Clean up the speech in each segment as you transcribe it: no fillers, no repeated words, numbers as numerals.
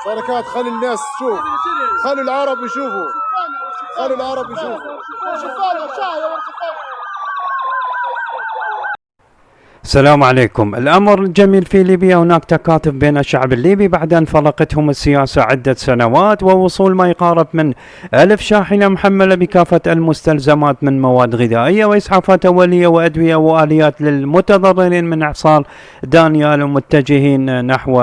شركات خلي الناس تشوف، خلوا العرب يشوفوا، خلوا العرب يشوفوا. السلام عليكم. الأمر جميل في ليبيا. هناك تكاتف بين الشعب الليبي بعد أن فرقتهم السياسة عدة سنوات، ووصول ما يقارب من 1000 شاحنة محملة بكافة المستلزمات من مواد غذائية وإسعافات أولية وأدوية وآليات للمتضررين من إعصار دانيال ومتجهين نحو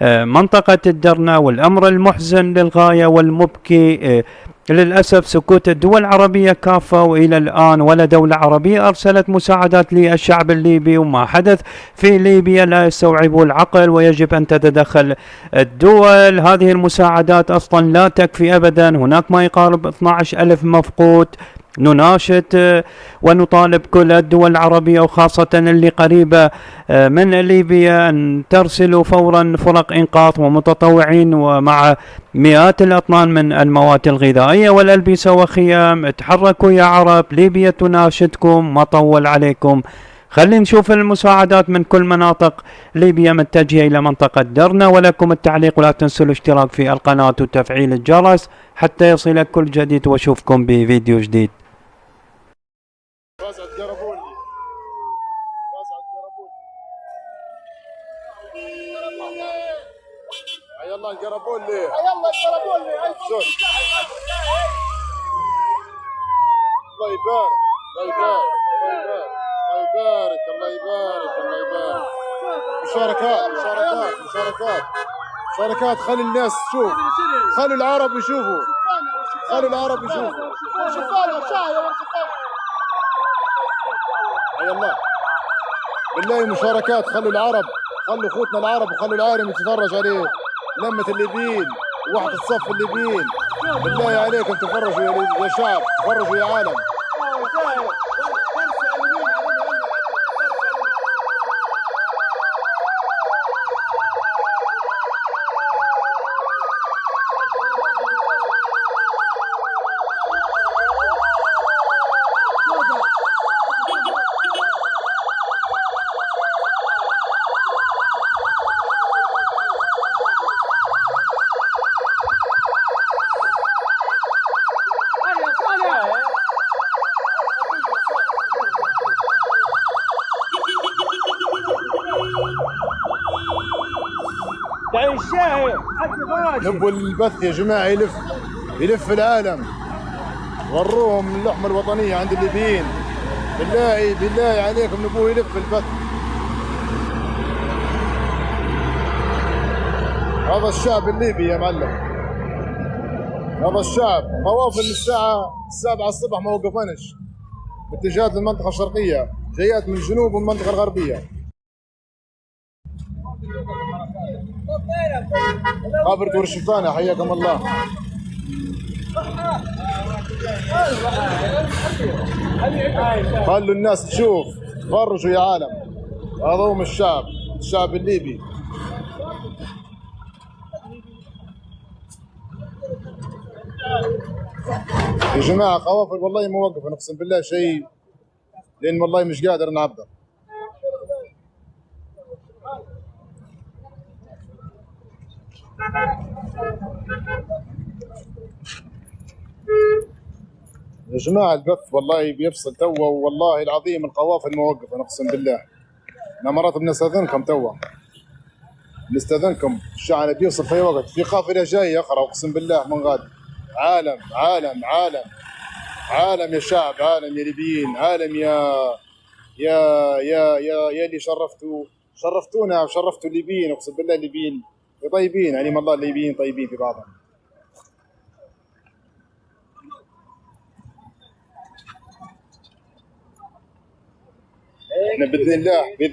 منطقة الدرنا. والأمر المحزن للغاية والمبكي للأسف سكوت الدول العربية كافة، وإلى الآن ولا دولة عربية أرسلت مساعدات للشعب الليبي. وما حدث في ليبيا لا يستوعبه العقل، ويجب أن تتدخل الدول. هذه المساعدات أصلا لا تكفي أبدا. هناك ما يقارب 12,000 مفقود. نناشد ونطالب كل الدول العربية وخاصة اللي قريبة من ليبيا أن ترسلوا فورا فرق إنقاذ ومتطوعين ومع مئات الأطنان من المواد الغذائية والألبسة وخيام. تحركوا يا عرب، ليبيا تناشدكم. ما طول عليكم، خلينا نشوف المساعدات من كل مناطق ليبيا متجهة إلى منطقة درنا. ولكم التعليق، ولا تنسوا الاشتراك في القناة وتفعيل الجرس حتى يصلك كل جديد، واشوفكم بفيديو جديد. يلا انقربوا لي، يلا انقربوا لي. الله يبارك، الله يبارك، الله يبارك، الله يبارك، الله يبارك. مشاركات مشاركات مشاركات مشاركات خلي الناس تشوف، خلوا العرب يشوفوا، خلوا العرب يشوفوا. حي الله بالله مشاركات، خلوا العرب، خلوا اخوتنا العرب وخلوا العالم يتفرج عليه. لمة الليبيين ووحدة صف الليبيين، بالله عليكم تفرجوا يا شعب، تفرجوا يا عالم. نبوا البث يا جماعة يلف العالم، وروهم اللحمة الوطنية عند الليبيين. بالله عليكم نبوه يلف البث. هذا الشعب الليبي يا معلم، هذا الشعب قوافل الساعة 7 الصبح ما وقفنش باتجاهات للمنطقة الشرقية، جايات من الجنوب والمنطقة الغربية. قابرة ورشفانة حياكم الله. خلوا الناس تشوف، فرجوا يا عالم. هذا هم الشعب الليبي. يا جماعة قوافل والله ما وقف، اقسم بالله شيء، لان والله مش قادر نعبر. يا جماعة البث والله بيفصل توا، والله العظيم القوافل موقفة اقسم بالله. انا مرات بنستاذنكم توا، نستاذنكم، الشعب بيوصل في اي وقت. في قافلة جاية اخرى اقسم بالله من غد. عالم عالم عالم عالم يا شعب، عالم يا ليبيين، عالم يا اللي شرفتونا وشرفتوا الليبيين. اقسم بالله الليبيين طيبين، يعني والله الليبيين طيبين في بعضهم. احنا باذن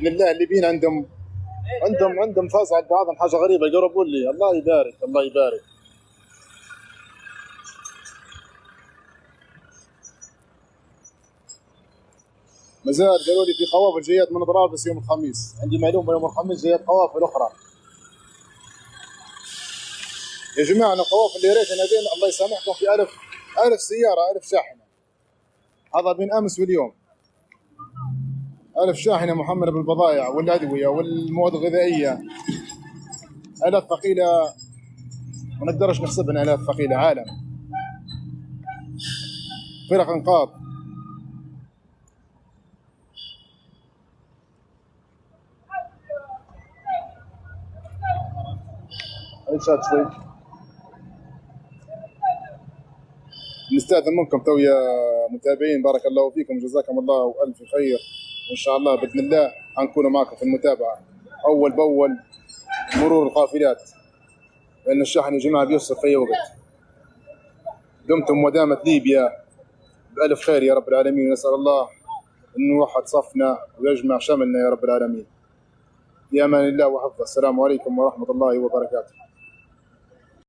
الله الليبيين عندهم فاز على بعضهم حاجه غريبه. قربوا لي، الله يبارك، الله يبارك. مازال قالوا لي في قوافل جايات من طرابلس يوم الخميس، عندي معلومه يوم الخميس جايات قوافل اخرى. يا جماعه انا القوافل اللي ريت انا بين الله يسامحكم في 1000 سياره، 1000 شاحنه، هذا بين امس واليوم. 1000 شاحنه محمله بالبضائع والادويه والمواد الغذائيه، آلات ثقيله ما نقدرش نحسبها آلاف ثقيلة، عالم فرق انقاذ. شاد شوي نستأذن منكم تو يا متابعين، بارك الله فيكم وجزاكم الله ألف خير، وإن شاء الله بإذن الله حنكون معكم في المتابعة أول بأول مرور القافلات، لأن الشحن يا جماعة بيوصل في أي وقت. دمتم ودامت ليبيا بألف خير يا رب العالمين، نسأل الله أن يوحد صفنا ويجمع شملنا يا رب العالمين. في أمان الله وحفظه. السلام عليكم ورحمة الله وبركاته.